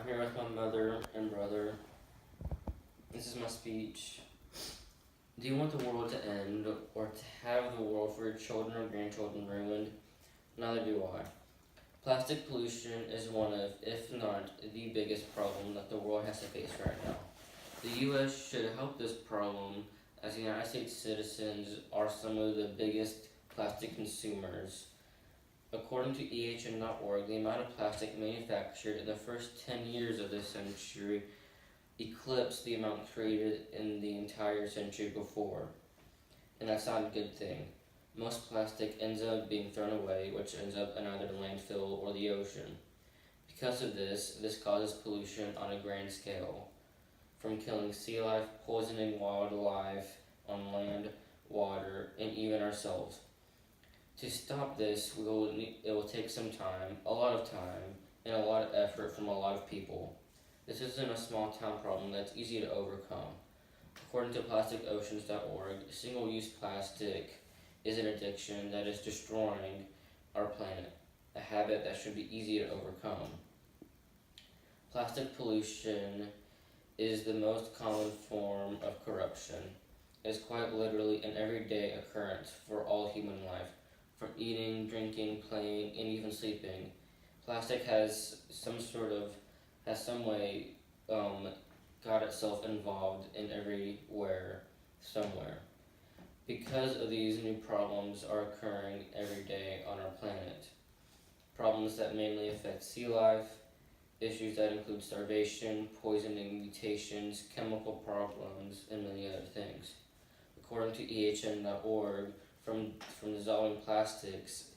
I'm here with my mother and brother. This is my speech. Do you want the world to end or to have the world for your children or grandchildren ruined? Neither do I. Plastic pollution is one of, if not the biggest problem that the world has to face right now. The US should help this problem as the United States citizens are some of the biggest plastic consumers. According to EHN.org, the amount of plastic manufactured in the first 10 years of this century eclipsed the amount created in the entire century before. And that's not a good thing. Most plastic ends up being thrown away, which ends up in either the landfill or the ocean. Because of this causes pollution on a grand scale, from killing sea life, poisoning wildlife on land, water, and even ourselves. To stop this, it will take some time, a lot of time, and a lot of effort from a lot of people. This isn't a small town problem that's easy to overcome. According to PlasticOceans.org, single-use plastic is an addiction that is destroying our planet, a habit that should be easy to overcome. Plastic pollution is the most common form of corruption. It is quite literally an everyday occurrence for all human life, from eating, drinking, playing, and even sleeping. Plastic has some way got itself involved in everywhere, somewhere. Because of these, new problems are occurring every day on our planet. Problems that mainly affect sea life, issues that include starvation, poisoning, mutations, chemical problems, and many other things. According to EHN.org, from dissolving plastics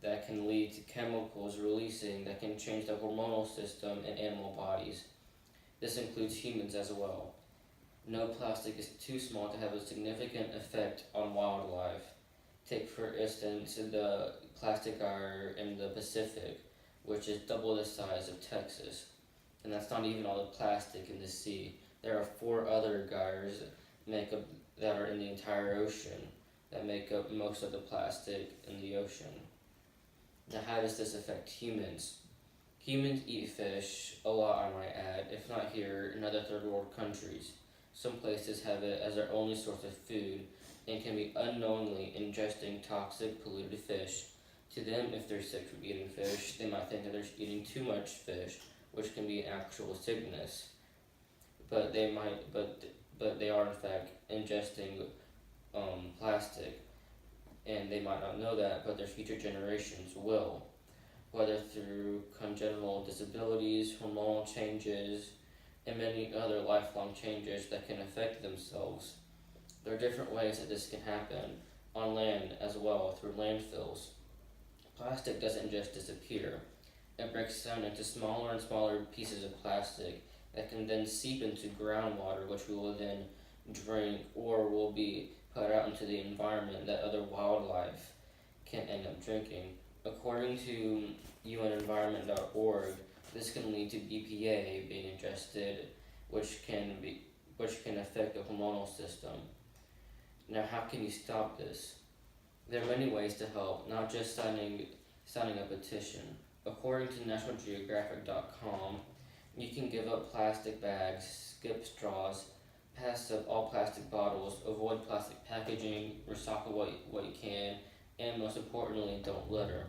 that can lead to chemicals releasing that can change the hormonal system in animal bodies. This includes humans as well. No plastic is too small to have a significant effect on wildlife. Take for instance the plastic gyre in the Pacific, which is double the size of Texas. And that's not even all the plastic in the sea. There are 4 other gyres that are in the entire ocean that make up most of the plastic in the ocean. Now, how does this affect humans? Humans eat fish a lot, I might add, if not here, in other third world countries. Some places have it as their only source of food and can be unknowingly ingesting toxic, polluted fish. To them, if they're sick from eating fish, they might think that they're eating too much fish, which can be actual sickness. But they are in fact ingesting plastic, and they might not know that, but their future generations will, whether through congenital disabilities, hormonal changes, and many other lifelong changes that can affect themselves. There are different ways that this can happen, on land as well, through landfills. Plastic doesn't just disappear. It breaks down into smaller and smaller pieces of plastic that can then seep into groundwater, which we will then drink or will be put out into the environment that other wildlife can end up drinking. According to UNEnvironment.org, this can lead to BPA being ingested, which can affect the hormonal system. Now, how can you stop this? There are many ways to help, not just signing a petition. According to NationalGeographic.com, you can give up plastic bags, skip straws, pass up all plastic bottles, avoid plastic packaging, recycle what you can, and most importantly, don't litter.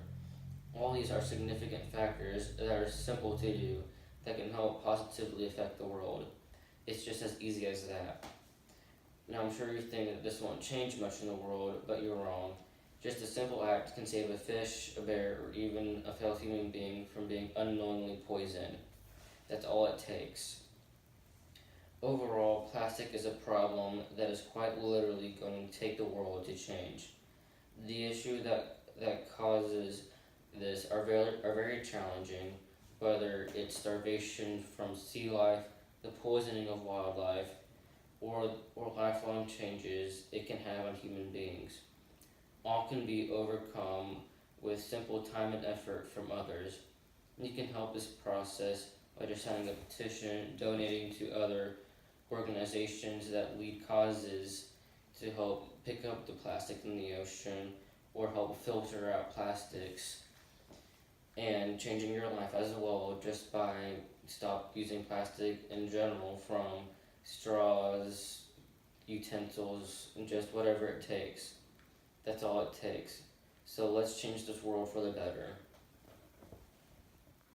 All these are significant factors that are simple to do that can help positively affect the world. It's just as easy as that. Now, I'm sure you think that this won't change much in the world, but you're wrong. Just a simple act can save a fish, a bear, or even a fellow human being from being unknowingly poisoned. That's all it takes. Overall, plastic is a problem that is quite literally going to take the world to change. The issue that causes this are very challenging, whether it's starvation from sea life, the poisoning of wildlife, or lifelong changes it can have on human beings. All can be overcome with simple time and effort from others. You can help this process by just signing a petition, donating to other organizations that lead causes to help pick up the plastic in the ocean or help filter out plastics. and changing your life as well just by stop using plastic in general, from straws, utensils, and just whatever it takes. That's all it takes. So let's change this world for the better.